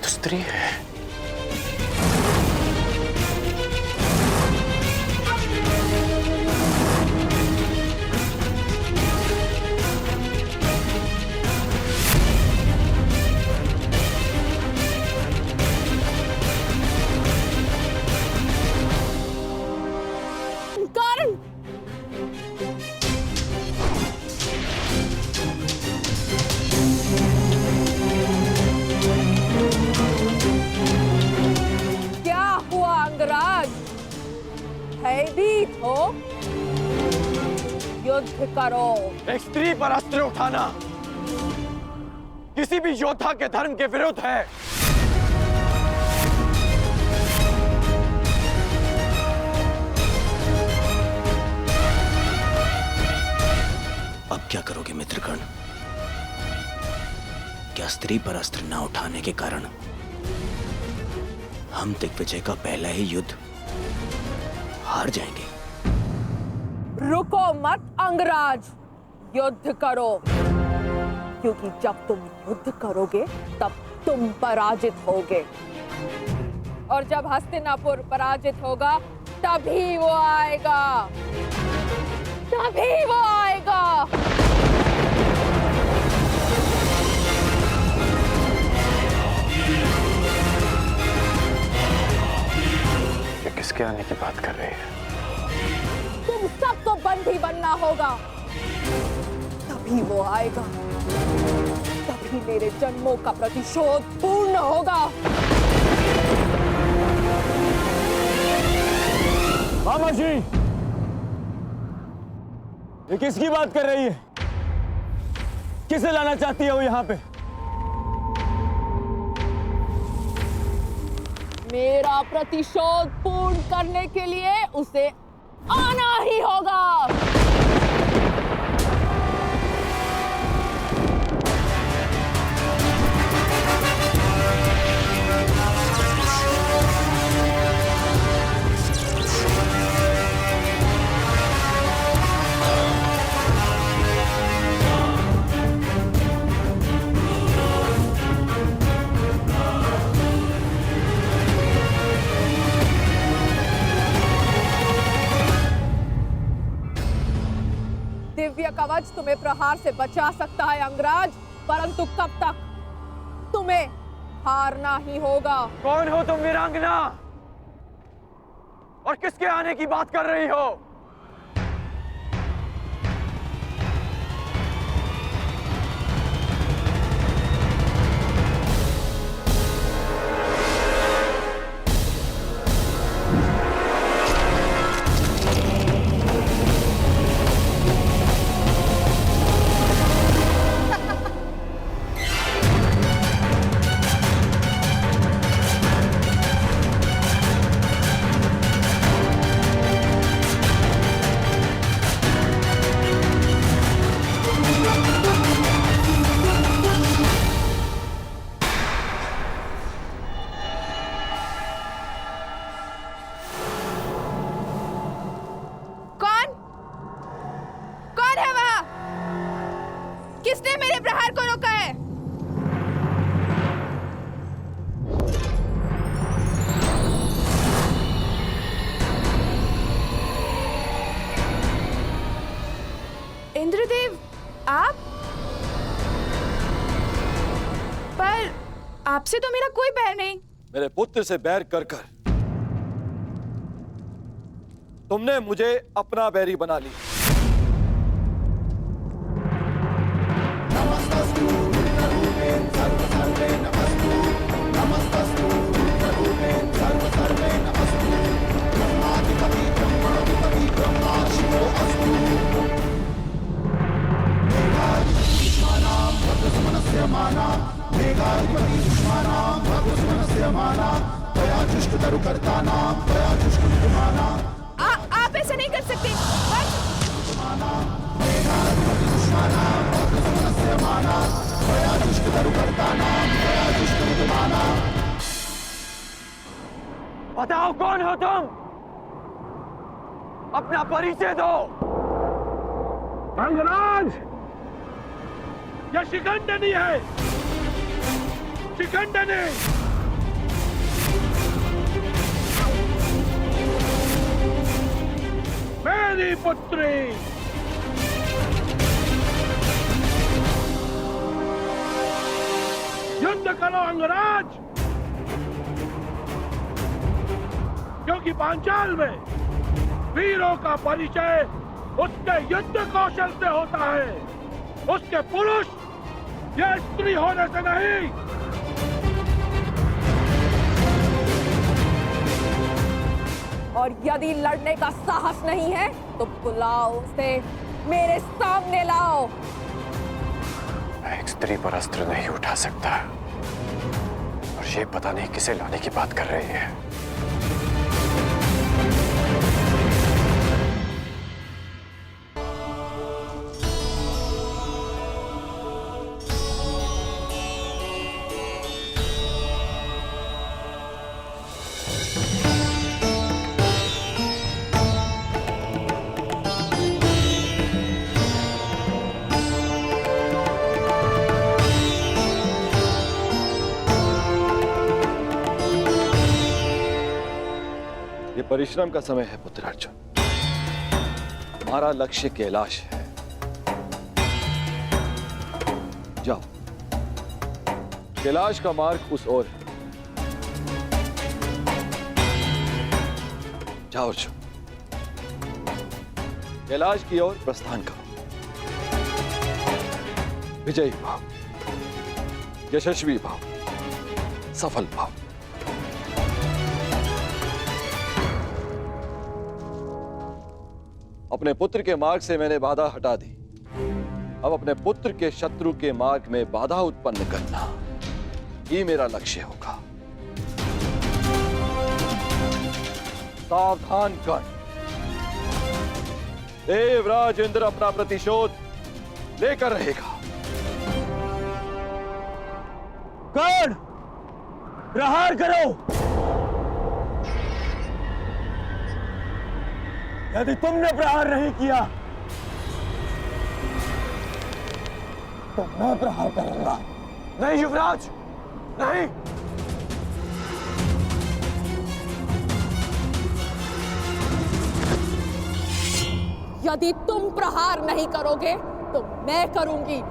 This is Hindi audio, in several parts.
स्त्री है। भयभीत हो, युद्ध करो। एक स्त्री पर अस्त्र उठाना किसी भी योद्धा के धर्म के विरुद्ध है। अब क्या करोगे मित्रगण? क्या स्त्री पर अस्त्र न उठाने के कारण हम दिग्विजय का पहला ही युद्ध हार जाएंगे? रुको मत अंगराज, युद्ध करो, क्योंकि जब तुम युद्ध करोगे तब तुम पराजित होगे, और जब हस्तिनापुर पराजित होगा तभी वो आएगा, तभी वो आएगा। किसके आने की बात कर रही है? तुम सबको बंदी बनना होगा, तभी वो आएगा, तभी मेरे जन्मों का प्रतिशोध पूर्ण होगा। मामा जी, ये किसकी बात कर रही है? किसे लाना चाहती है वो यहाँ पे? मेरा प्रतिशोध पूर्ण करने के लिए उसे आना ही होगा। दिव्य कवच तुम्हें प्रहार से बचा सकता है अंगराज, परंतु कब तक? तुम्हें हारना ही होगा। कौन हो तुम वीरांगना? और किसके आने की बात कर रही हो? किसने मेरे प्रहार को रोका है? इंद्रदेव, आप? पर आपसे तो मेरा कोई बैर नहीं। मेरे पुत्र से बैर कर कर तुमने मुझे अपना बैरी बना लिया। आप ऐसा नहीं कर सकते। बताओ कौन हो तुम? अपना परिचय दो। अंगराज, यह शिखंडनी है। शिखंडनी मेरी पुत्री। युद्ध करो अंगराज, क्योंकि पांचाल में वीरों का परिचय उसके युद्ध कौशल से होता है, उसके पुरुष या स्त्री होने से नहीं। और यदि लड़ने का साहस नहीं है तो बुलाओ उसे, मेरे सामने लाओ। मैं एक स्त्री पर अस्त्र नहीं उठा सकता, और ये पता नहीं किसे लाने की बात कर रही है। ये परिश्रम का समय है पुत्र अर्जुन। हमारा लक्ष्य कैलाश है। जाओ, कैलाश का मार्ग उस ओर है। जाओ अर्जुन, कैलाश की ओर प्रस्थान करो। विजयी भाव, यशस्वी भाव, सफल भाव। अपने पुत्र के मार्ग से मैंने बाधा हटा दी। अब अपने पुत्र के शत्रु के मार्ग में बाधा उत्पन्न करना ही मेरा लक्ष्य होगा। सावधान कर। देवराज इंद्र अपना प्रतिशोध लेकर रहेगा। कौन? प्रहार करो। यदि तुमने प्रहार नहीं किया तो मैं प्रहार करूंगा। नहीं युवराज, नहीं। यदि तुम प्रहार नहीं करोगे तो मैं करूंगी।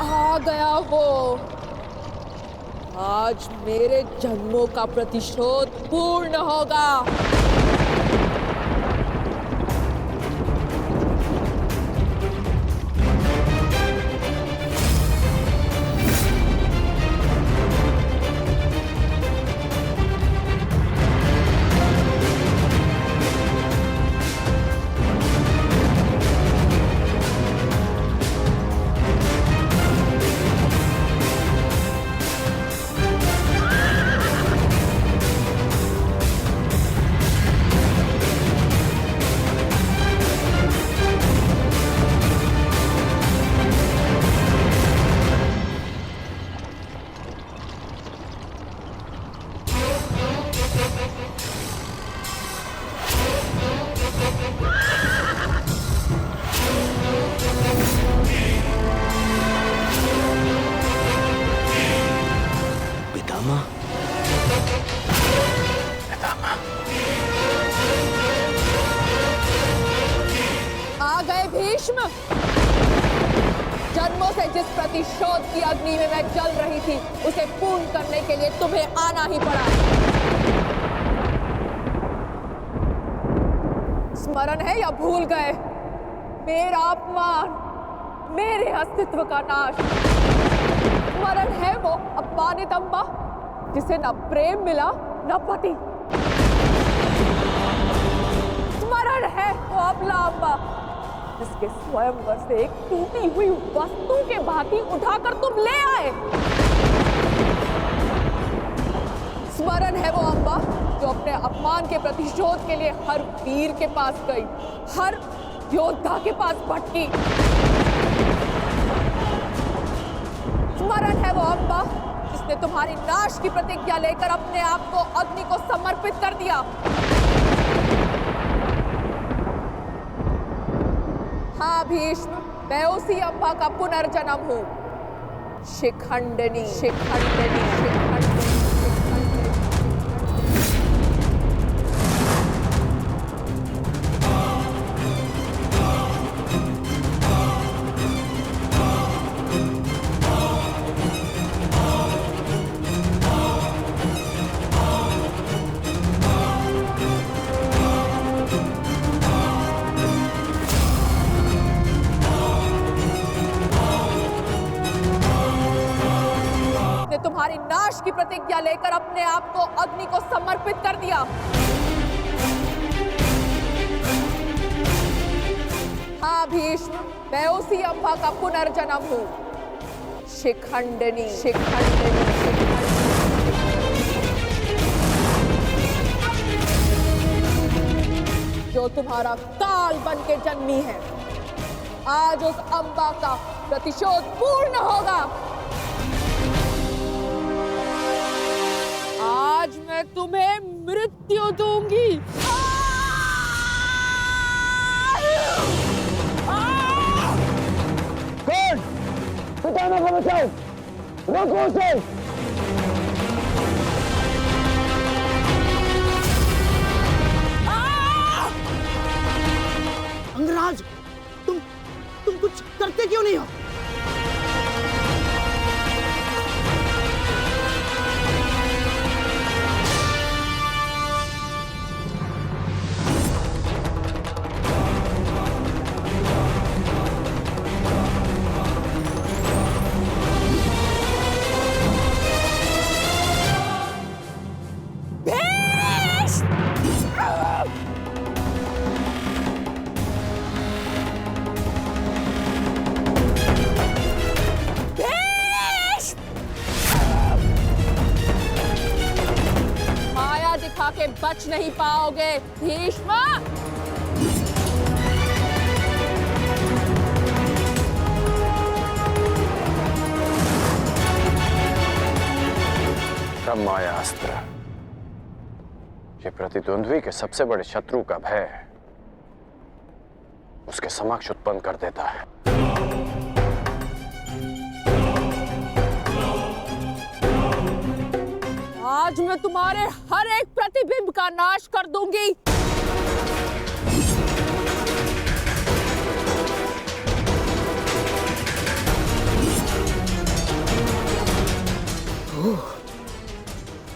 आ गया वो। आज मेरे जन्मों का प्रतिशोध पूर्ण होगा। पितामह। पितामह, आ गए भीष्म। जन्मों से जिस प्रतिशोध की अग्नि में मैं जल रही थी, उसे पूर्ण करने के लिए तुम्हें आना ही पड़ा। स्मरण है या भूल गए? मेरा अपमान, मेरे अस्तित्व का नाश। स्मरण है वो अपमानित अम्बा जिसे न प्रेम मिला न पति। स्मरण है वो अबला अम्बा जिसके स्वयंवर से एक टूटी हुई वस्तु के भांति उठाकर तुम ले आए। स्मरण है वो अम्बा जो अपने अपमान के प्रतिशोध के लिए हर वीर के पास गई, हर योद्धा के पास भटकी। स्मरण है वो अम्बा जिसने तुम्हारी नाश की प्रतिज्ञा लेकर अपने आप को अग्नि को समर्पित कर दिया। हाँ भीष्म, मैं उसी अम्बा का पुनर्जन्म हूँ। शिखंडिनी, शिखंडिनी, शिखंडिनी। तुम्हारी नाश की प्रतिज्ञा लेकर अपने आप को अग्नि को समर्पित कर दिया। हाँ भीष्म, मैं उसी अम्बा का पुनर्जन्म हूँ। शिखंडिनी, शिखंडिनी, शिखंडिनी। जो तुम्हारा काल बन के जन्मी है, आज उस अम्बा का प्रतिशोध पूर्ण होगा। आज मैं तुम्हें मृत्यु दूंगी। कौन? पितामह को बचाओ, रोको उसे। अंगराज, तुम कुछ करते क्यों नहीं हो? के बच नहीं पाओगे भीष्म। ब्रह्माया अस्त्र, ये प्रतिद्वंद्वी के सबसे बड़े शत्रु का भय उसके समक्ष उत्पन्न कर देता है। आज मैं तुम्हारे हर एक प्रतिबिंब का नाश कर दूंगी।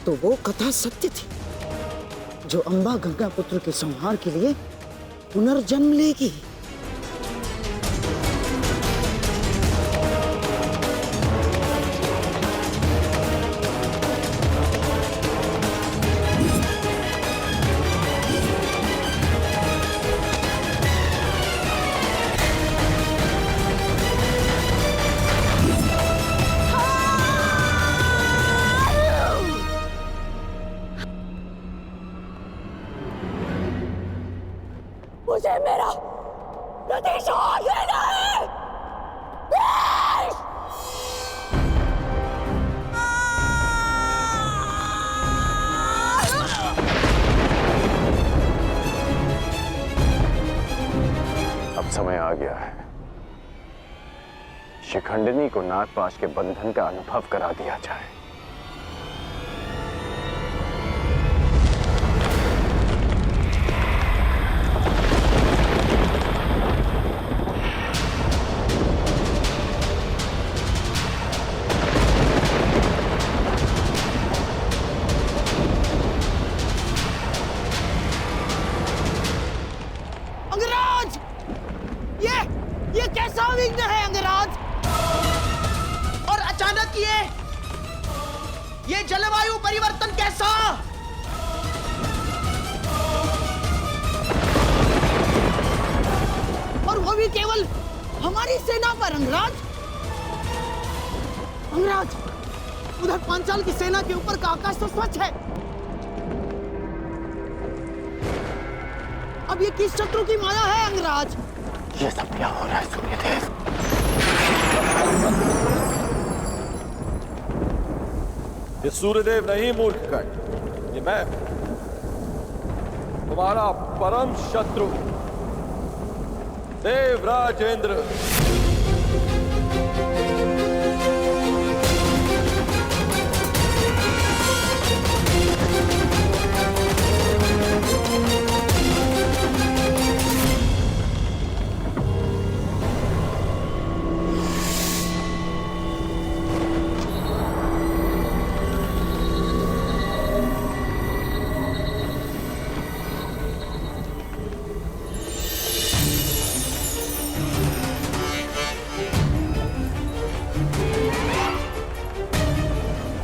तो वो कथा सत्य थी, जो अंबा गंगा पुत्र के संहार के लिए पुनर्जन्म लेगी। मुझे मेरा प्रतिशोध लेना है। अब समय आ गया है, शिखंडिनी को नागपाश के बंधन का अनुभव करा दिया जाए। जलवायु परिवर्तन कैसा? और वो भी केवल हमारी सेना पर। अंगराज, अंगराज, उधर पांचाल की सेना के ऊपर का आकाश तो स्वच्छ है। अब ये किस शत्रु की माया है अंगराज? ये सब क्या हो रहा है सूर्यदेव? ये सूर्यदेव नहीं मूर्खगण, ये मैं, तुम्हारा परम शत्रु देवराजेंद्र।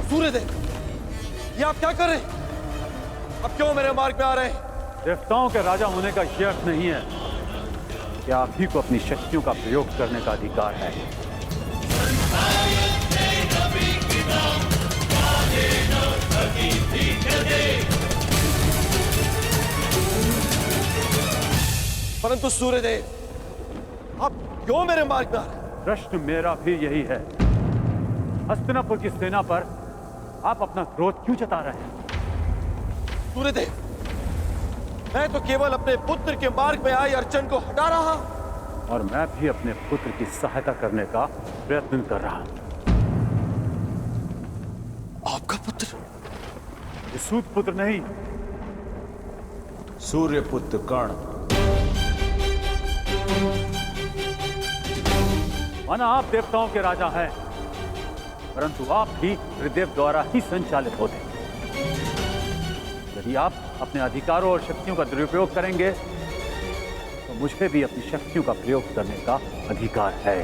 सूर्यदेव, ये आप क्या कर रहे हैं? अब क्यों मेरे मार्ग में आ रहे हैं? देवताओं के राजा होने का ये अर्थ नहीं है कि आप ही को अपनी शक्तियों का प्रयोग करने का अधिकार है। परंतु सूर्यदेव, आप क्यों मेरे मार्ग में आ रहे हैं? प्रश्न मेरा भी यही है। हस्तिनापुर की सेना पर आप अपना क्रोध क्यों जता रहे हैं? सूर्यदेव, मैं तो केवल अपने पुत्र के मार्ग में आए अड़चन को हटा रहा, और मैं भी अपने पुत्र की सहायता करने का प्रयत्न कर रहा हूं। आपका पुत्र? ये सूत पुत्र नहीं, सूर्यपुत्र कर्ण। माना आप देवताओं के राजा हैं, परंतु आप भी त्रिदेव द्वारा ही संचालित होते हैं। यदि आप अपने अधिकारों और शक्तियों का दुरुपयोग करेंगे तो मुझे भी अपनी शक्तियों का प्रयोग करने का अधिकार है।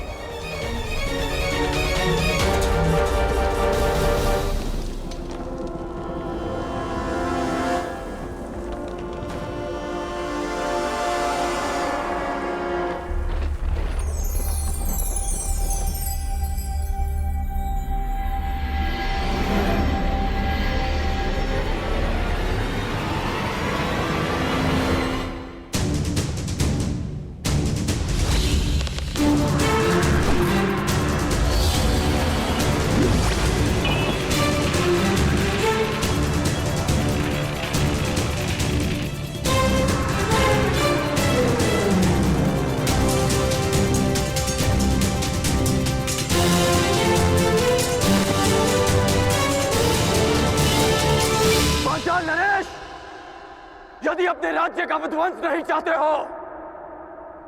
यदि अपने राज्य का विध्वंस नहीं चाहते हो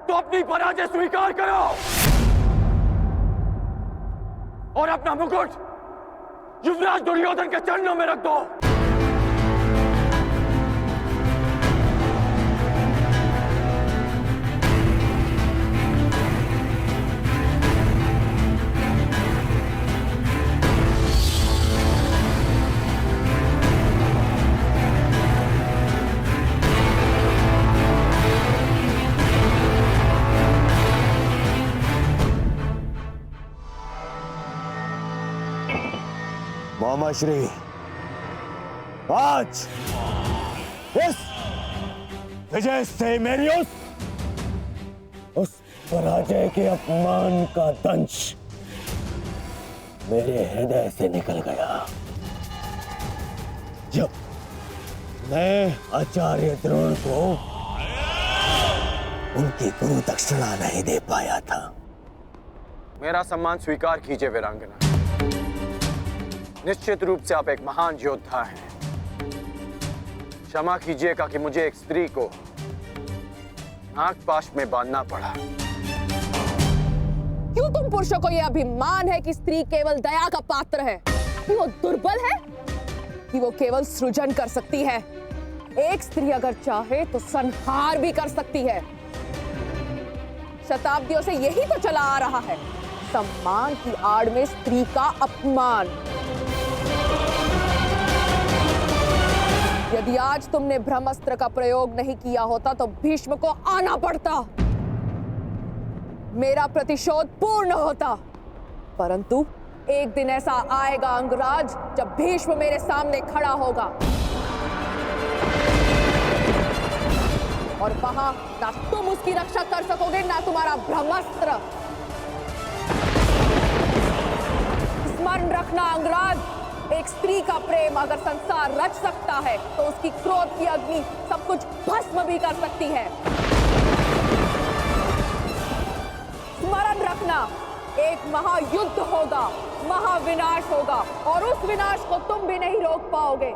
तो अपनी पराजय स्वीकार करो और अपना मुकुट युवराज दुर्योधन के चरणों में रख दो। मामाश्री, आज इस विजय से मेरी उस पराजय के अपमान का दंश मेरे हृदय से निकल गया जब मैं आचार्य द्रोण को उनकी गुरु दक्षिणा नहीं दे पाया था। मेरा सम्मान स्वीकार कीजिए वीरांगना। निश्चित रूप से आप एक महान योद्धा हैं। क्षमा कीजिएगा कि मुझे एक स्त्री को नागपाश में बांधना पड़ा। क्यों तुम पुरुषों को यह अभिमान है कि स्त्री केवल दया का पात्र है? कि वो दुर्बल है? कि वो केवल सृजन कर सकती है? एक स्त्री अगर चाहे तो संहार भी कर सकती है। शताब्दियों से यही तो चला आ रहा है, सम्मान की आड़ में स्त्री का अपमान। यदि आज तुमने ब्रह्मास्त्र का प्रयोग नहीं किया होता तो भीष्म को आना पड़ता, मेरा प्रतिशोध पूर्ण होता। परंतु एक दिन ऐसा आएगा अंगराज जब भीष्म मेरे सामने खड़ा होगा और वहां ना तुम उसकी रक्षा कर सकोगे ना तुम्हारा ब्रह्मास्त्र। स्मरण रखना अंगराज, एक स्त्री का प्रेम अगर संसार रच सकता है तो उसकी क्रोध की अग्नि सब कुछ भस्म भी कर सकती है। स्मरण रखना, एक महायुद्ध होगा, महाविनाश होगा और उस विनाश को तुम भी नहीं रोक पाओगे।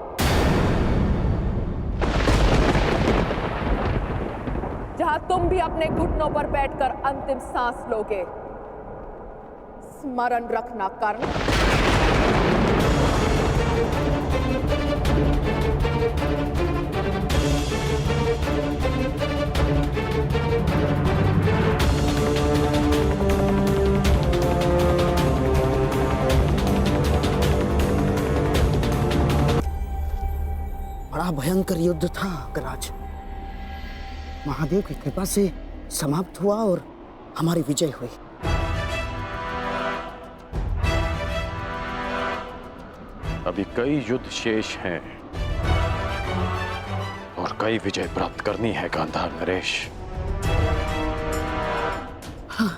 जहां तुम भी अपने घुटनों पर बैठकर अंतिम सांस लोगे। स्मरण रखना कर्ण। बड़ा भयंकर युद्ध था अंगराज। महादेव की कृपा से समाप्त हुआ और हमारी विजय हुई। अभी कई युद्ध शेष हैं और कई विजय प्राप्त करनी है गांधार नरेश। हाँ।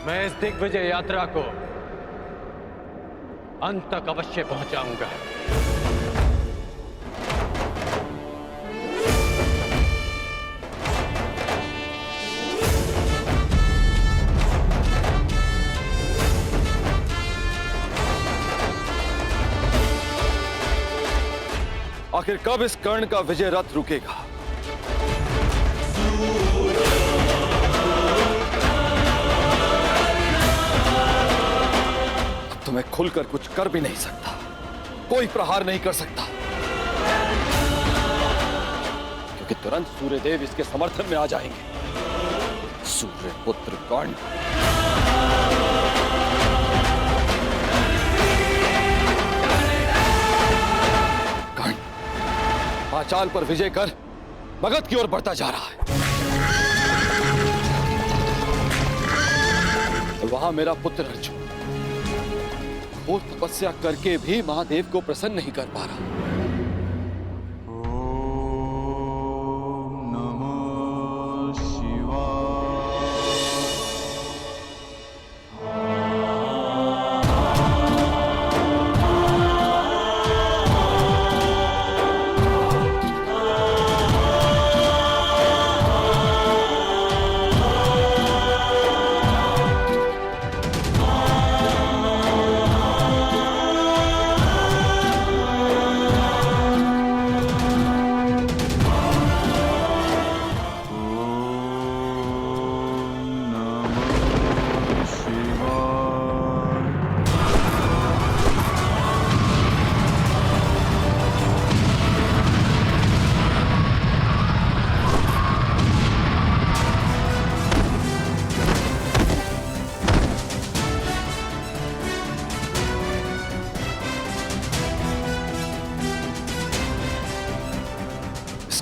मैं इस दिग्विजय यात्रा को अंत तक अवश्य पहुंचाऊंगा। आखिर कब इस कर्ण का विजय रथ रुकेगा? अब तो मैं खुलकर कुछ कर भी नहीं सकता, कोई प्रहार नहीं कर सकता, क्योंकि तुरंत सूर्यदेव इसके समर्थन में आ जाएंगे। सूर्य पुत्र कर्ण, पांचाल पर विजय कर मगध की ओर बढ़ता जा रहा है। वहां मेरा पुत्र अर्जुन घोर तपस्या करके भी महादेव को प्रसन्न नहीं कर पा रहा।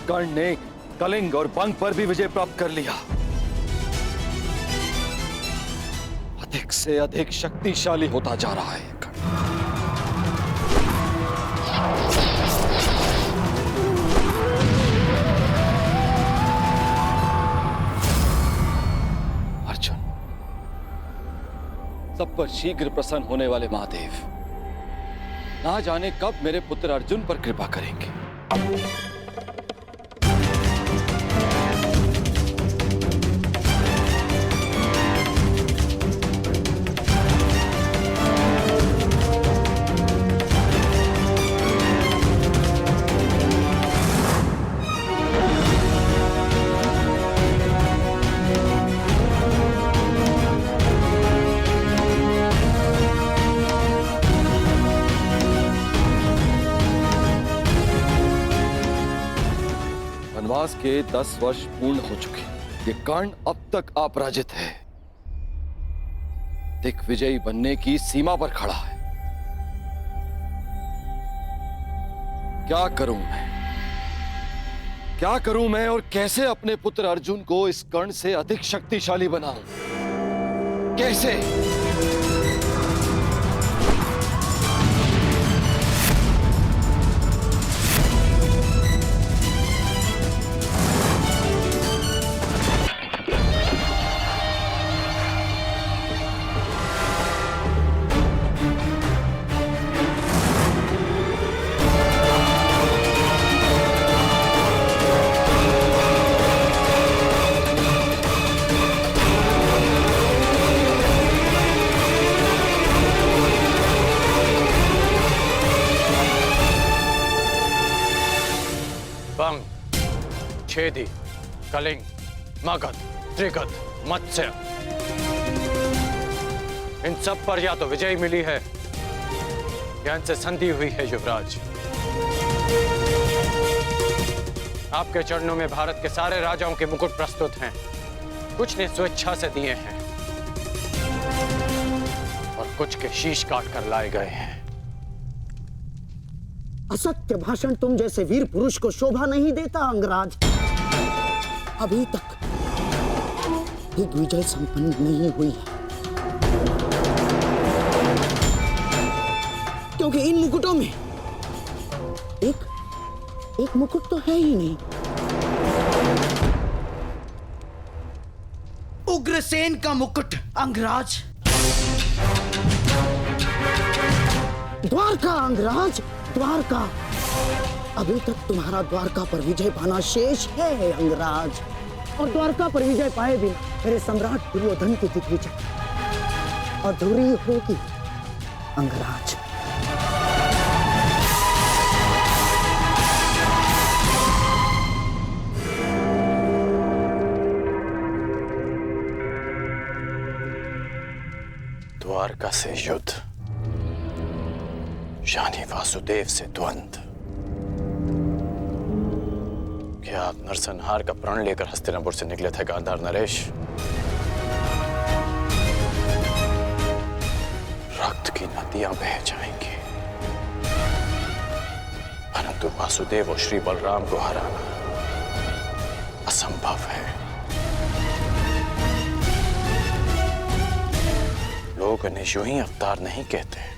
कर्ण ने कलिंग और बंग पर भी विजय प्राप्त कर लिया। अधिक से अधिक शक्तिशाली होता जा रहा है कर्ण। अर्जुन, सब पर शीघ्र प्रसन्न होने वाले महादेव ना जाने कब मेरे पुत्र अर्जुन पर कृपा करेंगे। वनवास के 10 वर्ष पूर्ण हो चुके। ये कर्ण अब तक अपराजित है, दिग्विजयी बनने की सीमा पर खड़ा है। क्या करूं मैं? क्या करूं मैं और कैसे अपने पुत्र अर्जुन को इस कर्ण से अधिक शक्तिशाली बनाऊं? कैसे? बंग, छेदी, कलिंग, मगध, त्रिगध, मत्स्य, इन सब पर या तो विजय मिली है या इनसे संधि हुई है युवराज। आपके चरणों में भारत के सारे राजाओं के मुकुट प्रस्तुत हैं। कुछ ने स्वेच्छा से दिए हैं और कुछ के शीश काट कर लाए गए हैं। असत्य भाषण तुम जैसे वीर पुरुष को शोभा नहीं देता अंगराज। अभी तक दिग्विजय संपन्न नहीं हुई है, क्योंकि इन मुकुटों में एक मुकुट तो है ही नहीं। उग्रसेन का मुकुट अंगराज। द्वारका अंगराज, द्वारका। अभी तक तुम्हारा द्वारका पर विजय पाना शेष है अंगराज, और द्वारका पर विजय पाए बिना मेरे सम्राट दुर्योधन की दिग्विजय अधूरी होगी अंगराज। द्वारका से युद्ध यानी वासुदेव से द्वंद्व। क्या आप नरसंहार का प्रण लेकर हस्तिनापुर से निकले थे गांधार नरेश? रक्त की नदियां बह जाएंगी, परंतु वासुदेव और श्री बलराम को हराना असंभव है। लोग इन्हें यूं ही अवतार नहीं कहते।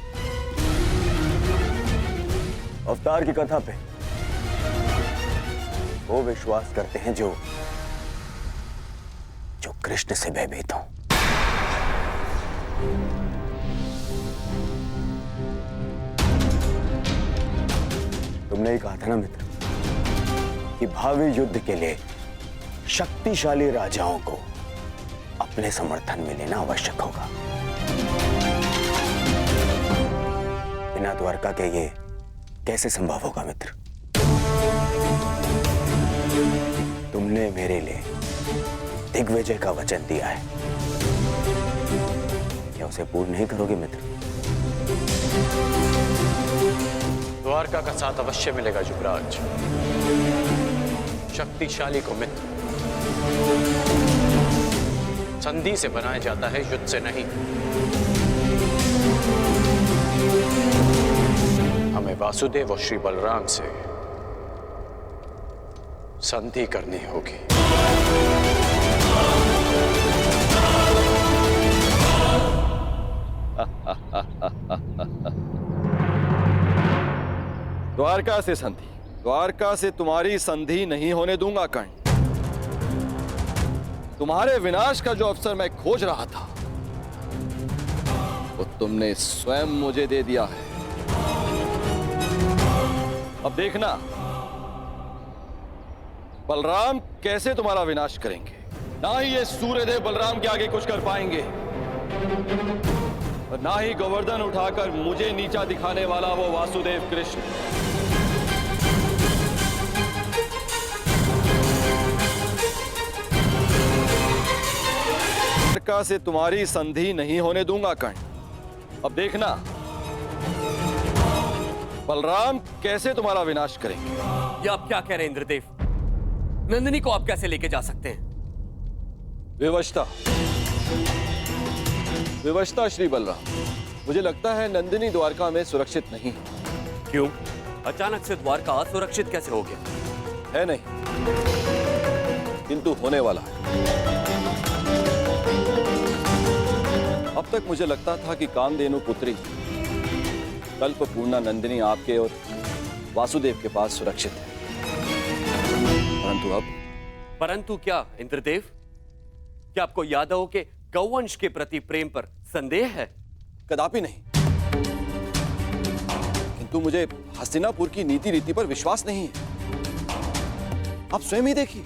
अवतार की कथा पे वो विश्वास करते हैं जो कृष्ण से भयभीत हो। तुमने ही कहा था ना मित्र कि भावी युद्ध के लिए शक्तिशाली राजाओं को अपने समर्थन में लेना आवश्यक होगा। बिना द्वारका के ये कैसे संभव होगा मित्र? तुमने मेरे लिए दिग्विजय का वचन दिया है, क्या उसे पूर्ण नहीं करोगे मित्र? द्वारका का साथ अवश्य मिलेगा युवराज। शक्तिशाली को मित्र संधि से बनाया जाता है, युद्ध से नहीं। हमें वासुदेव और श्री बलराम से संधि करनी होगी। द्वारका से संधि? द्वारका से तुम्हारी संधि नहीं होने दूंगा कर्ण। तुम्हारे विनाश का जो अवसर मैं खोज रहा था वो तुमने स्वयं मुझे दे दिया है। अब देखना बलराम कैसे तुम्हारा विनाश करेंगे। ना ही ये सूर्यदेव बलराम के आगे कुछ कर पाएंगे और ना ही गोवर्धन उठाकर मुझे नीचा दिखाने वाला वो वासुदेव कृष्ण। द्वारका से तुम्हारी संधि नहीं होने दूंगा कर्ण। अब देखना बलराम कैसे तुम्हारा विनाश करेंगे। ये आप क्या कह रहे हैं इंद्रदेव? नंदिनी को आप कैसे लेके जा सकते हैं? विवशता, विवशता श्री बलराम। मुझे लगता है नंदिनी द्वारका में सुरक्षित नहीं। क्यों? अचानक से द्वारका असुरक्षित कैसे हो गया? है नहीं, किंतु होने वाला है। अब तक मुझे लगता था कि कामधेनु पुत्री कल्पपूर्णा नंदिनी आपके और वासुदेव के पास सुरक्षित है, परंतु अब। परंतु क्या इंद्रदेव? क्या आपको यादवों के गौवंश के प्रति प्रेम पर संदेह है? कदापि नहीं, किंतु मुझे हस्तिनापुर की नीति रीति पर विश्वास नहीं है। आप स्वयं ही देखिए,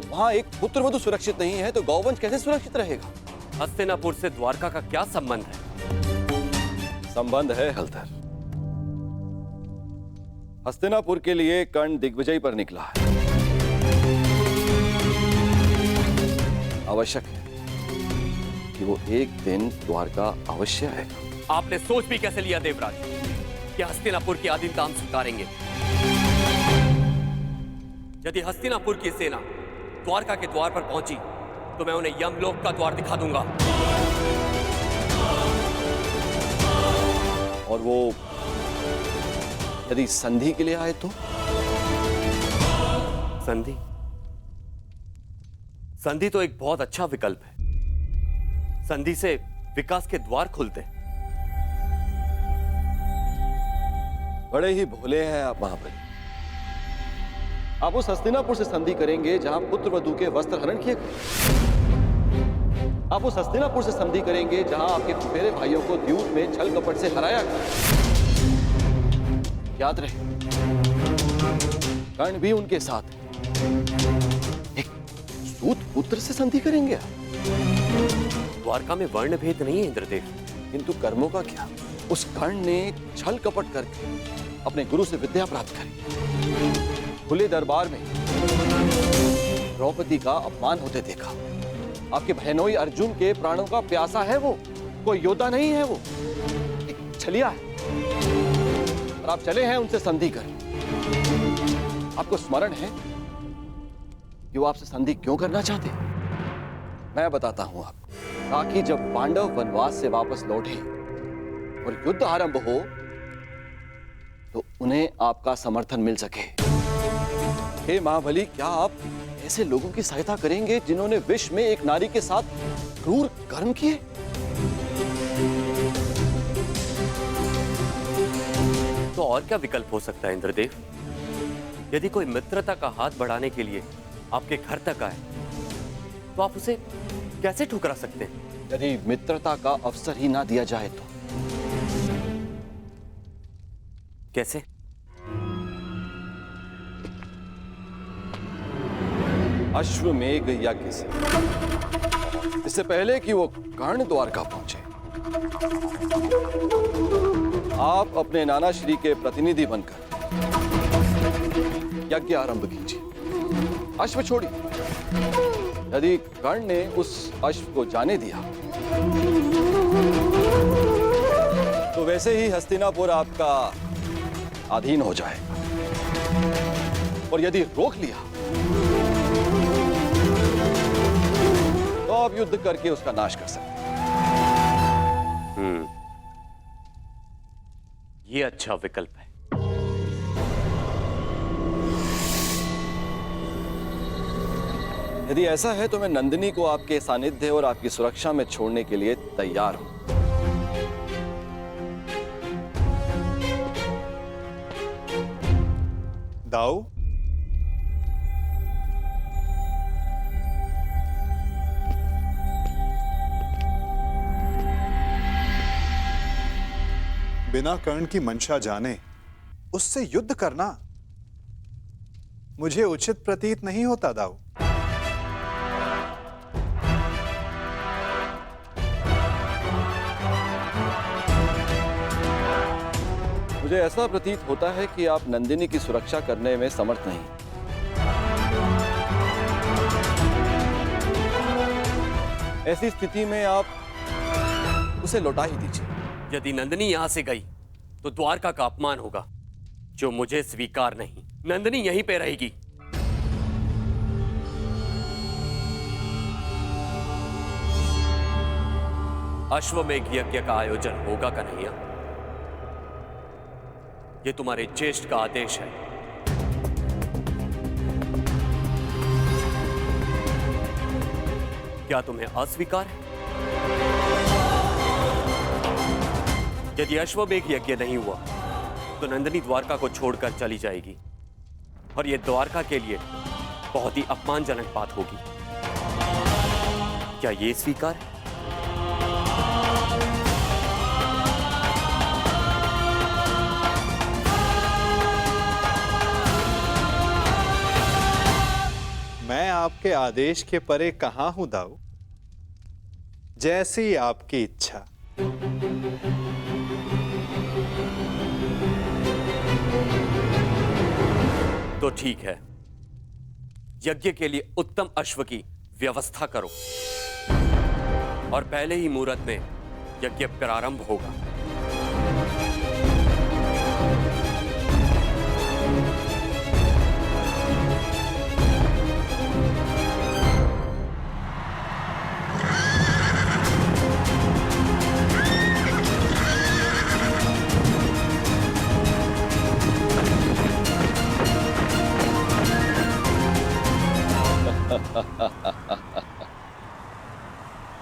वहां एक पुत्र वधु सुरक्षित नहीं है तो गौवंश कैसे सुरक्षित रहेगा? हस्तिनापुर से द्वारका का क्या संबंध है? संबंध है हलधर। हस्तिनापुर के लिए कर्ण दिग्विजय पर निकला है। आवश्यक है कि वो एक दिन द्वारका अवश्य आएगा। आपने सोच भी कैसे लिया देवराज कि हस्तिनापुर की अधीनता हम स्वीकारेंगे? यदि हस्तिनापुर की सेना द्वारका के द्वार पर पहुंची तो मैं उन्हें यमलोक का द्वार दिखा दूंगा। और वो यदि संधि के लिए आए तो? संधि? संधि तो एक बहुत अच्छा विकल्प है। संधि से विकास के द्वार खुलते हैं। बड़े ही भोले हैं आप महाबली। आप उस हस्तिनापुर से संधि करेंगे जहां पुत्र वधु के वस्त्र हरण किए गए। आप उस हस्तिनापुर से संधि करेंगे जहां आपके फुफेरे भाइयों को द्यूत में छल कपट से हराया गया। याद रहे, कर्ण भी उनके साथ है। एक सूत पुत्र से संधि करेंगे। द्वारका में वर्ण भेद नहीं है इंद्रदेव। किंतु कर्मों का क्या? उस कर्ण ने छल कपट करके अपने गुरु से विद्या प्राप्त करी। खुले दरबार में द्रौपदी का अपमान होते देखा। आपके बहनोई अर्जुन के प्राणों का प्यासा है वो, कोई योद्धा नहीं है वो, एक छलिया है। और आप चले हैं उनसे संधि कर। आपको स्मरण है कि वो आपसे संधि क्यों करना चाहते हैं? मैं बताता हूं आपको, ताकि जब पांडव वनवास से वापस लौटे और युद्ध आरंभ हो तो उन्हें आपका समर्थन मिल सके। हे महाबली, क्या आप ऐसे लोगों की सहायता करेंगे जिन्होंने विश्व में एक नारी के साथ क्रूर कर्म किए? तो और क्या विकल्प हो सकता है इंद्रदेव? यदि कोई मित्रता का हाथ बढ़ाने के लिए आपके घर तक आए तो आप उसे कैसे ठुकरा सकते हैं? यदि मित्रता का अवसर ही ना दिया जाए तो? कैसे? अश्वमेघ यज्ञ से। इससे पहले कि वो कर्ण द्वारका पहुंचे, आप अपने नाना श्री के प्रतिनिधि बनकर यज्ञ आरंभ कीजिए। अश्व छोड़िए। यदि कर्ण ने उस अश्व को जाने दिया तो वैसे ही हस्तिनापुर आपका अधीन हो जाएगा। और यदि रोक लिया तो आप युद्ध करके उसका नाश कर सकते हैं। ये अच्छा विकल्प है। यदि ऐसा है तो मैं नंदिनी को आपके सानिध्य और आपकी सुरक्षा में छोड़ने के लिए तैयार हूं। दाऊ, बिना कर्ण की मंशा जाने उससे युद्ध करना मुझे उचित प्रतीत नहीं होता दाऊ। मुझे ऐसा प्रतीत होता है कि आप नंदिनी की सुरक्षा करने में समर्थ नहीं। ऐसी स्थिति में आप उसे लौटा ही दीजिए। यदि नंदिनी यहां से गई तो द्वारका का अपमान होगा, जो मुझे स्वीकार नहीं। नंदिनी यहीं पे रहेगी। अश्वमेघ यज्ञ का आयोजन होगा कन्हैया? ये तुम्हारे ज्येष्ठ का आदेश है। क्या तुम्हें अस्वीकार है? यदि अश्वमेध यज्ञ नहीं हुआ तो नंदिनी द्वारका को छोड़कर चली जाएगी और यह द्वारका के लिए बहुत ही अपमानजनक बात होगी। क्या यह स्वीकार है? मैं आपके आदेश के परे कहां हूं दाऊ? जैसी आपकी इच्छा। तो ठीक है, यज्ञ के लिए उत्तम अश्व की व्यवस्था करो और पहले ही मुहूर्त में यज्ञ प्रारंभ होगा।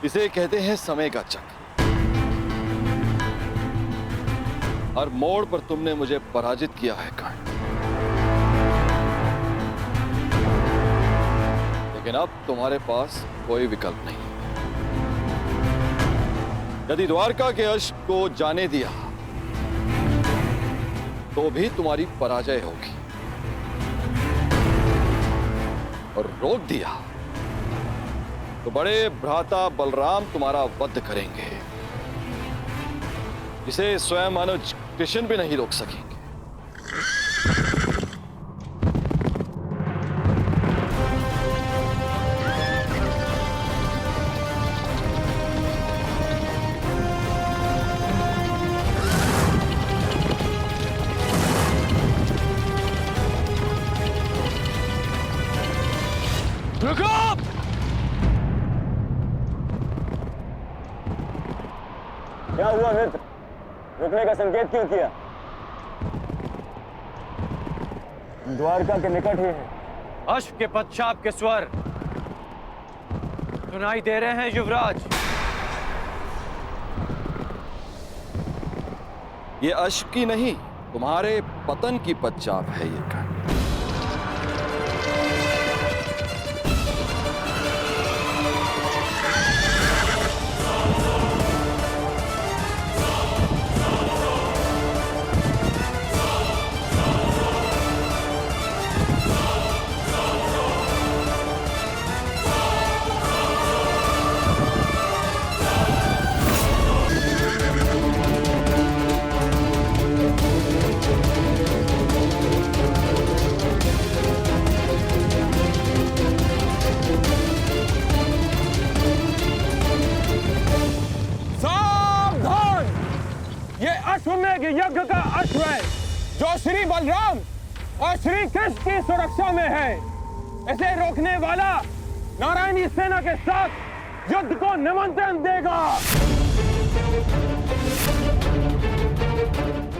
इसे कहते हैं समय का चक्र। हर मोड़ पर तुमने मुझे पराजित किया है कर्ण, लेकिन अब तुम्हारे पास कोई विकल्प नहीं। यदि द्वारका के अश्व को जाने दिया तो भी तुम्हारी पराजय होगी, और रोक दिया तो बड़े भ्राता बलराम तुम्हारा वध करेंगे, इसे स्वयं अनुज कृष्ण भी नहीं रोक सकेंगे। क्या हुआ मित्र? रुकने का संकेत क्यों किया? द्वारका के निकट ही है। अश्व के पश्चात के स्वर सुनाई दे रहे हैं युवराज। ये अश्व की नहीं, तुम्हारे पतन की पश्चात है ये कर्ण। अश्वमेध यज्ञ का अश्व है जो श्री बलराम और श्री कृष्ण की सुरक्षा में है। इसे रोकने वाला नारायणी सेना के साथ युद्ध को निमंत्रण देगा।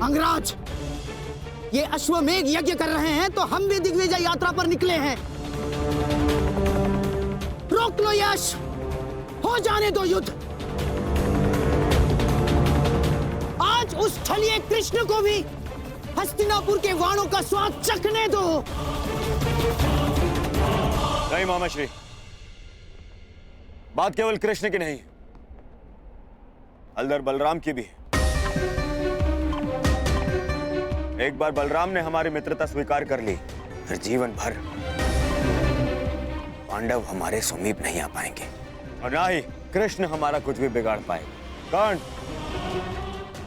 अंगराज, ये अश्वमेध यज्ञ कर रहे हैं तो हम भी दिग्विजय यात्रा पर निकले हैं। रोक लो यश, हो जाने दो युद्ध। आज उस छलिए कृष्ण को भी हस्तिनापुर के वाणों का स्वाद चखने दो। नहीं मामाश्री, बात केवल कृष्ण की नहीं, हलधर बलराम की भी है। एक बार बलराम ने हमारी मित्रता स्वीकार कर ली, फिर जीवन भर पांडव हमारे समीप नहीं आ पाएंगे और ना ही कृष्ण हमारा कुछ भी बिगाड़ पाएगा। कर्ण,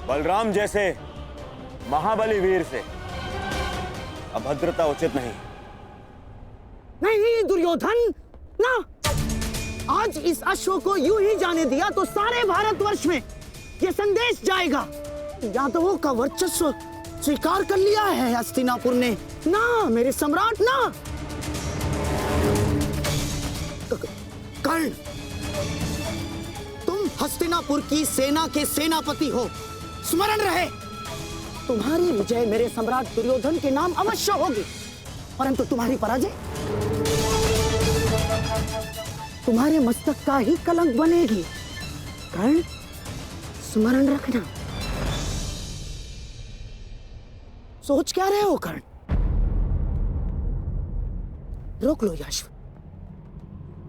बलराम जैसे महाबली वीर से अभद्रता उचित नहीं। नहीं दुर्योधन, ना। आज इस अश्व को यूं ही जाने दिया तो सारे भारतवर्ष में यह संदेश जाएगा, यादवों का वर्चस्व स्वीकार कर लिया है हस्तिनापुर ने। ना मेरे सम्राट, ना। कर्ण, तुम हस्तिनापुर की सेना के सेनापति हो, स्मरण रहे। तुम्हारी विजय मेरे सम्राट दुर्योधन के नाम अवश्य होगी, परंतु तुम्हारी पराजय तुम्हारे मस्तक का ही कलंक बनेगी। कर्ण, स्मरण रखना। सोच क्या रहे हो कर्ण? रोक लो ये अश्व।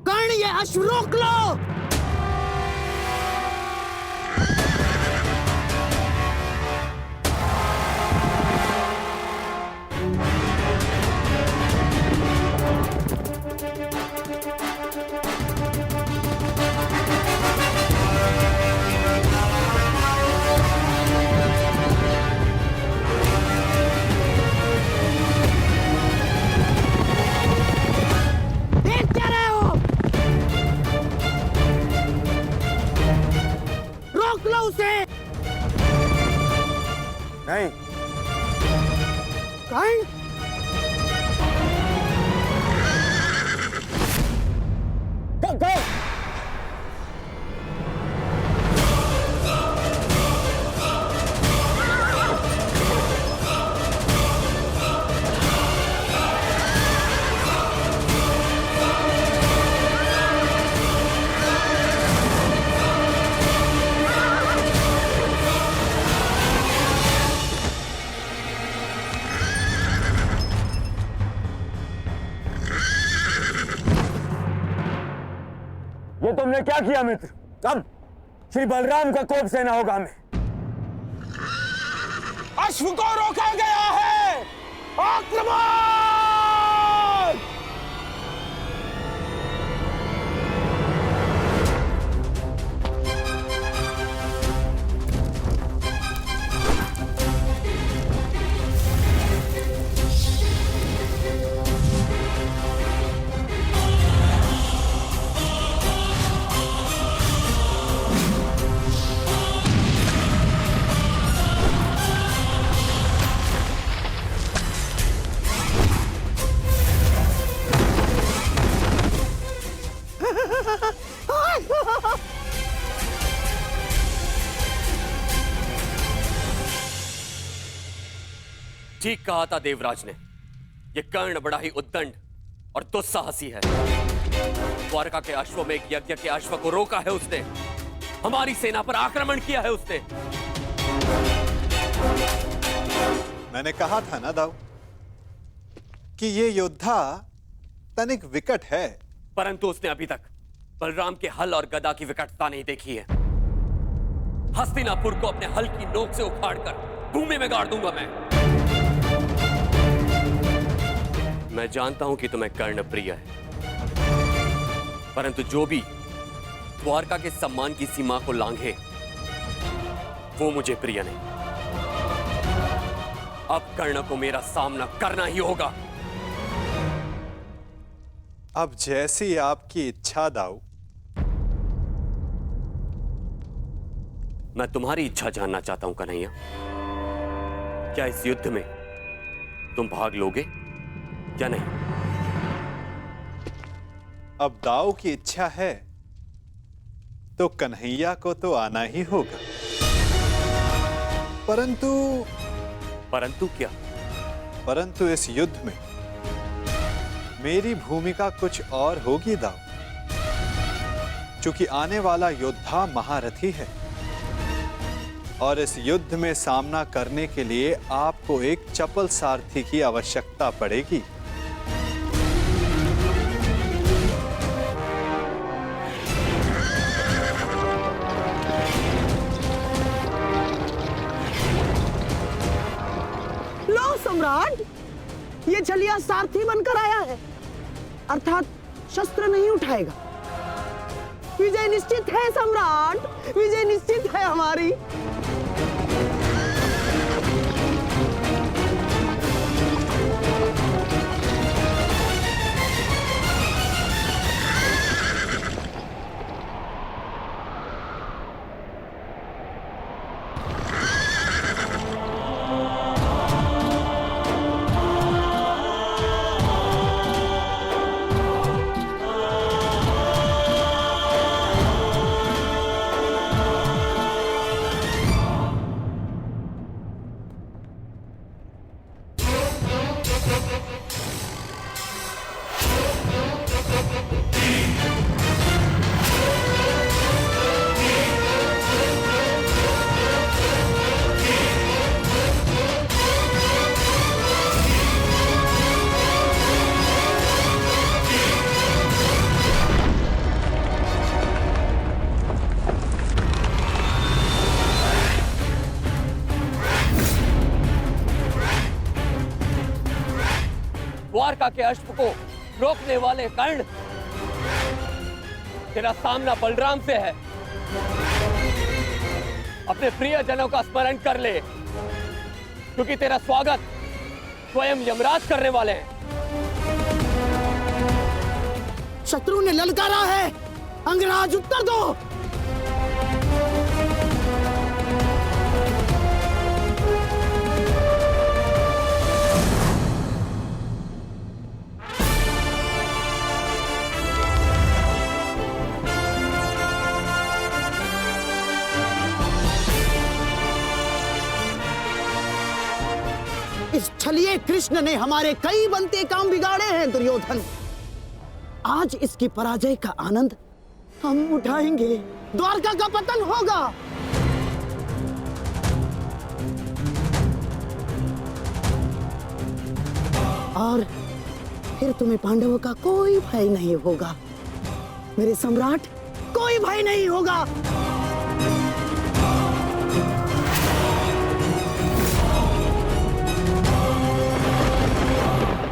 कर्ण, ये अश्व रोक लो। नहीं। कर्ण, go! ये तुमने क्या किया मित्र? कब श्री बलराम का कोप सेना होगा हमें? अश्व को रोका गया है। आक्रमण! ठीक कहा था देवराज ने। यह कर्ण बड़ा ही उद्दंड और दुस्साहसी है। द्वारका के अश्वमेघ यज्ञ के अश्व को रोका है उसने। हमारी सेना पर आक्रमण किया है उसने। मैंने कहा था ना दाऊ कि ये योद्धा तनिक विकट है, परंतु उसने अभी तक बलराम के हल और गदा की विकटता नहीं देखी है। हस्तिनापुर को अपने हल की नोक से उखाड़कर भूमि में गाड़ दूंगा मैं जानता हूं कि तुम्हें कर्ण प्रिय है, परंतु जो भी द्वारका के सम्मान की सीमा को लांघे वो मुझे प्रिय नहीं। अब कर्ण को मेरा सामना करना ही होगा। अब जैसी आपकी इच्छा दाऊ। मैं तुम्हारी इच्छा जानना चाहता हूं कन्हैया। क्या इस युद्ध में तुम भाग लोगे या नहीं? अब दाऊ की इच्छा है तो कन्हैया को तो आना ही होगा, परंतु क्या? परंतु इस युद्ध में मेरी भूमिका कुछ और होगी दाऊ, क्योंकि आने वाला योद्धा महारथी है और इस युद्ध में सामना करने के लिए आपको एक चपल सारथी की आवश्यकता पड़ेगी। लो सम्राट, ये छलिया सारथी बनकर आया है, अर्थात शस्त्र नहीं उठाएगा। विजय निश्चित है सम्राट, विजय निश्चित है हमारी। द्वारका के अश्व को रोकने वाले कर्ण, तेरा सामना बलराम से है। अपने प्रियजनों का स्मरण कर ले, क्योंकि तेरा स्वागत स्वयं यमराज करने वाले हैं। शत्रु ने ललकारा है, अंगराज उत्तर दो। इस छलिए कृष्ण ने हमारे कई बनते काम बिगाड़े हैं दुर्योधन। आज इसकी पराजय का आनंद हम उठाएंगे। द्वारका का पतन होगा। और फिर तुम्हें पांडवों का कोई भय नहीं होगा। मेरे सम्राट, कोई भय नहीं होगा।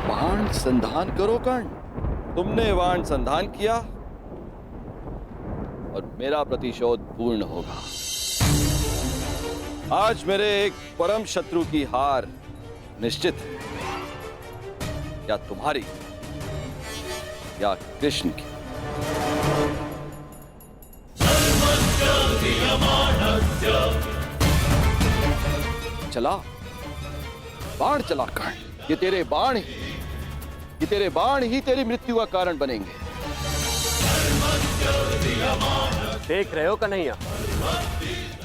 बाण संधान करो कर्ण। तुमने वाण संधान किया और मेरा प्रतिशोध पूर्ण होगा। आज मेरे एक परम शत्रु की हार निश्चित है, या तुम्हारी या कृष्ण की। चला बाण चला कर्ण। ये तेरे बाण ही तेरी मृत्यु का कारण बनेंगे। देख रहे हो कन्हैया,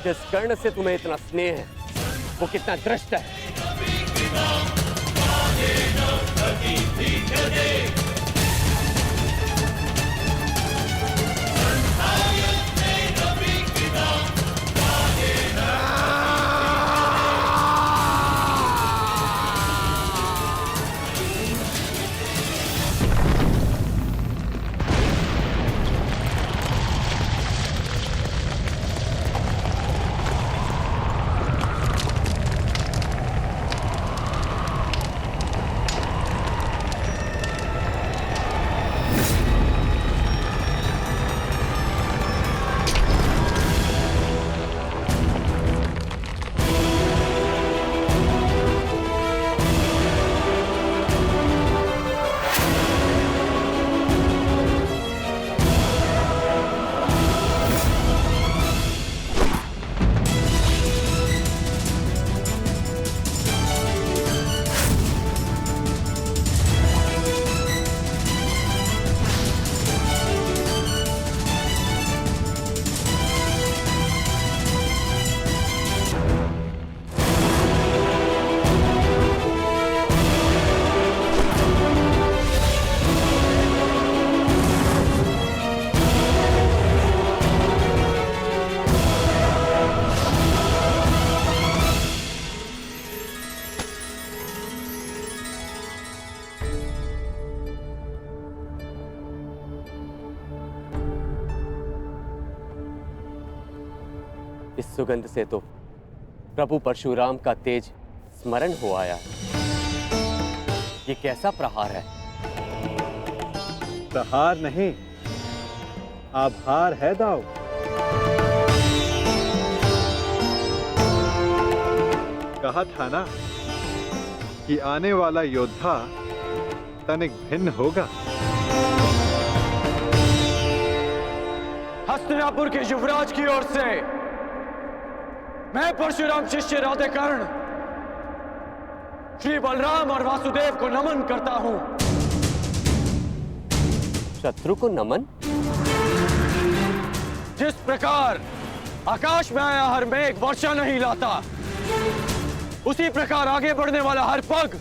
जिस कर्ण से तुम्हें इतना स्नेह है वो कितना दृष्ट है। इस सुगंध से तो प्रभु परशुराम का तेज स्मरण हो आया। ये कैसा प्रहार है? प्रहार नहीं, आभार है दाऊ। कहा था ना कि आने वाला योद्धा तनिक भिन्न होगा। हस्तिनापुर के युवराज की ओर से मैं परशुराम शिष्य राधेकर्ण श्री बलराम और वासुदेव को नमन करता हूं। शत्रु को नमन? जिस प्रकार आकाश में आया हर मेघ वर्षा नहीं लाता, उसी प्रकार आगे बढ़ने वाला हर पग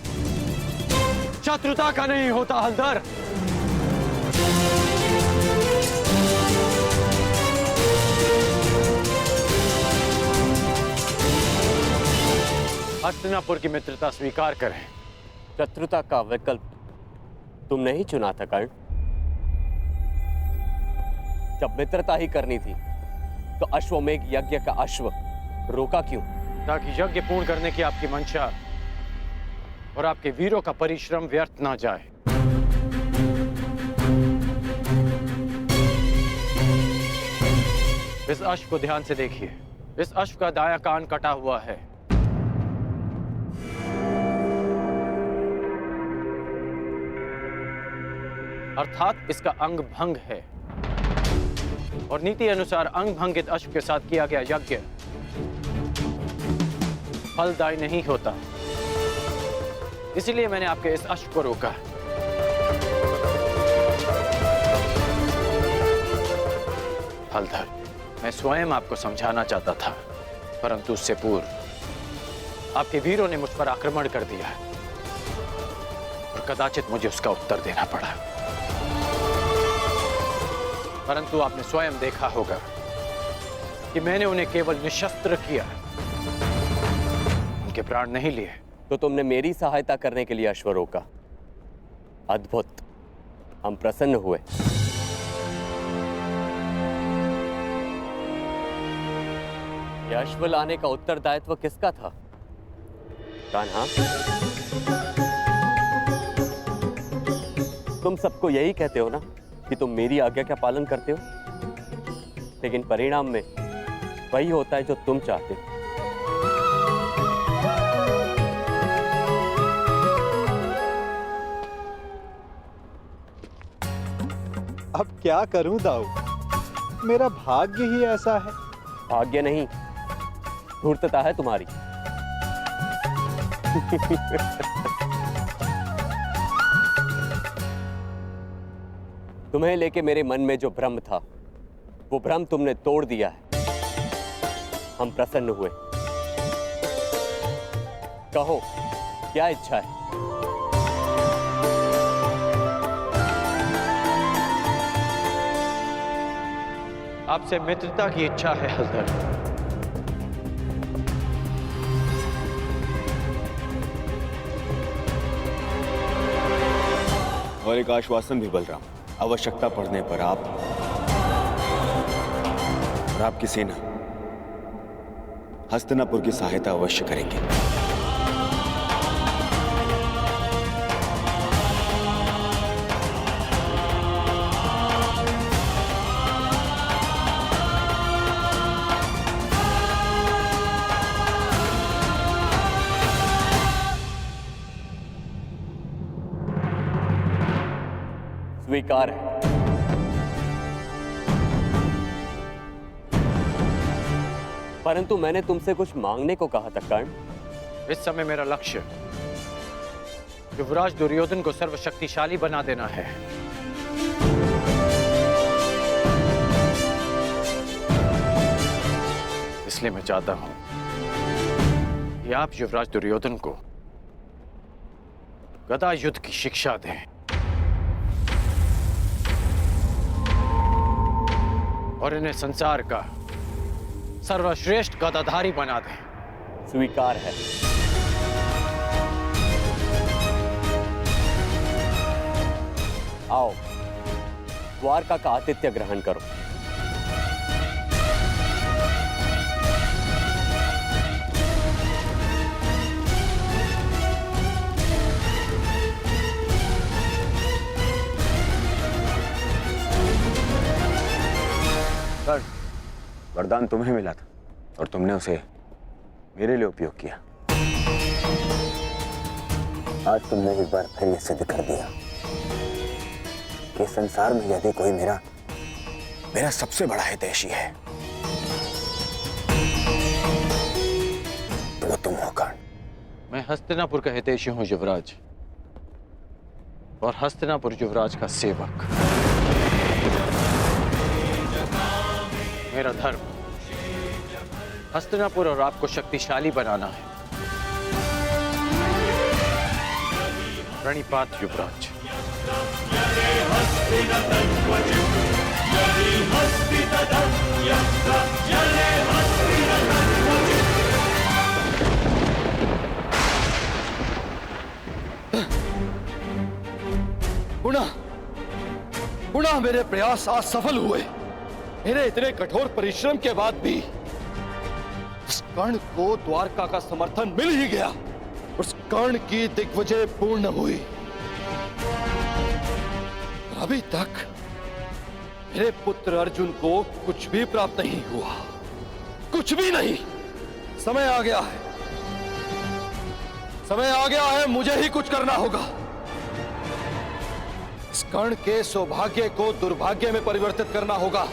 शत्रुता का नहीं होता हलधर। हस्तिनापुर की मित्रता स्वीकार करें। शत्रुता का विकल्प तुमने ही चुना था कर्ण। जब मित्रता ही करनी थी तो अश्वमेघ यज्ञ का अश्व रोका क्यों? ताकि यज्ञ पूर्ण करने की आपकी मंशा और आपके वीरों का परिश्रम व्यर्थ ना जाए। इस अश्व को ध्यान से देखिए। इस अश्व का दायां कान कटा हुआ है। अर्थात इसका अंग भंग है और नीति अनुसार अंग भंगित अश्व के साथ किया गया यज्ञ फलदायी नहीं होता। इसीलिए मैंने आपके इस अश्व को रोका। हलधर, मैं स्वयं आपको समझाना चाहता था, परंतु उससे पूर्व आपके वीरों ने मुझ पर आक्रमण कर दिया और कदाचित मुझे उसका उत्तर देना पड़ा। परंतु आपने स्वयं देखा होगा कि मैंने उन्हें केवल निशस्त्र किया, उनके प्राण नहीं लिए। तो तुमने मेरी सहायता करने के लिए अश्व रोका। अद्भुत, हम प्रसन्न हुए। यह अश्व लाने का उत्तरदायित्व किसका था? कान्हा, तुम सबको यही कहते हो ना कि तुम मेरी आज्ञा का पालन करते हो, लेकिन परिणाम में वही होता है जो तुम चाहते हो। अब क्या करूं दाऊ, मेरा भाग्य ही ऐसा है। भाग्य नहीं, धूर्तता है तुम्हारी। तुम्हें लेके मेरे मन में जो भ्रम था, वो भ्रम तुमने तोड़ दिया है। हम प्रसन्न हुए। कहो, क्या इच्छा है? आपसे मित्रता की इच्छा है हलधर। और एक आश्वासन भी बलराम, आवश्यकता पड़ने पर आप और आपकी सेना हस्तिनापुर की सहायता अवश्य करेंगे। स्वीकार है। परंतु मैंने तुमसे कुछ मांगने को कहा था कर्ण। इस समय मेरा लक्ष्य युवराज दुर्योधन को सर्वशक्तिशाली बना देना है। इसलिए मैं चाहता हूं कि आप युवराज दुर्योधन को गदा युद्ध की शिक्षा दें और इन्हें संसार का सर्वश्रेष्ठ गदाधारी बना दें। स्वीकार है। आओ, द्वारका का आतिथ्य ग्रहण करो। वरदान तुम्हें मिला था और तुमने उसे मेरे लिए उपयोग किया। आज तुमने एक बार फिर यह सिद्ध कर दिया कि संसार में यदि कोई मेरा सबसे बड़ा हितैषी है तो वो तुम हो कर्ण। मैं हस्तिनापुर का हितैषी हूं युवराज, और हस्तिनापुर युवराज का सेवक। मेरा धर्म हस्तिनापुर और आपको शक्तिशाली बनाना है। प्रणिपात युवराज। गुणा मेरे प्रयास आज सफल हुए। मेरे इतने कठोर परिश्रम के बाद भी उस कर्ण को द्वारका का समर्थन मिल ही गया। उस कर्ण की दिग्विजय पूर्ण हुई। अभी तक मेरे पुत्र अर्जुन को कुछ भी प्राप्त नहीं हुआ, कुछ भी नहीं। समय आ गया है, समय आ गया है, मुझे ही कुछ करना होगा। इस कर्ण के सौभाग्य को दुर्भाग्य में परिवर्तित करना होगा।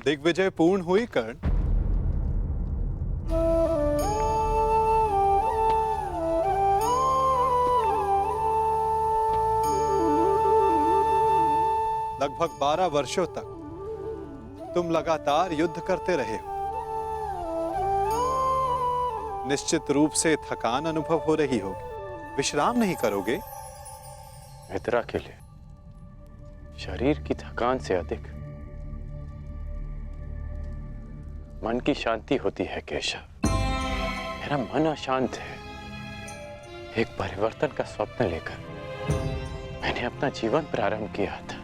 दिग्विजय पूर्ण हुई कर्ण। लगभग 12 वर्षों तक तुम लगातार युद्ध करते रहे हो। निश्चित रूप से थकान अनुभव हो रही होगी। विश्राम नहीं करोगे? मित्रा के लिए शरीर की थकान से अधिक मन की शांति होती है केशव। मेरा मन अशांत है। एक परिवर्तन का स्वप्न लेकर मैंने अपना जीवन प्रारंभ किया था।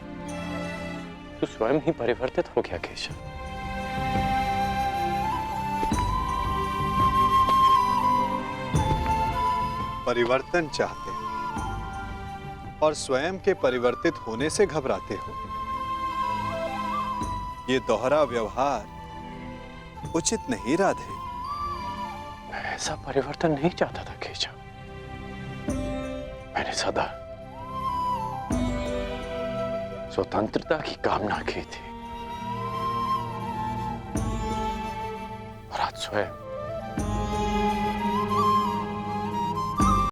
तू स्वयं ही परिवर्तित हो गया केशव। परिवर्तन चाहते हैं और स्वयं के परिवर्तित होने से घबराते हो। ये दोहरा व्यवहार उचित नहीं राधे। मैं ऐसा परिवर्तन नहीं चाहता था केशव। मैंने सदा स्वतंत्रता की कामना की थी और आज स्वयं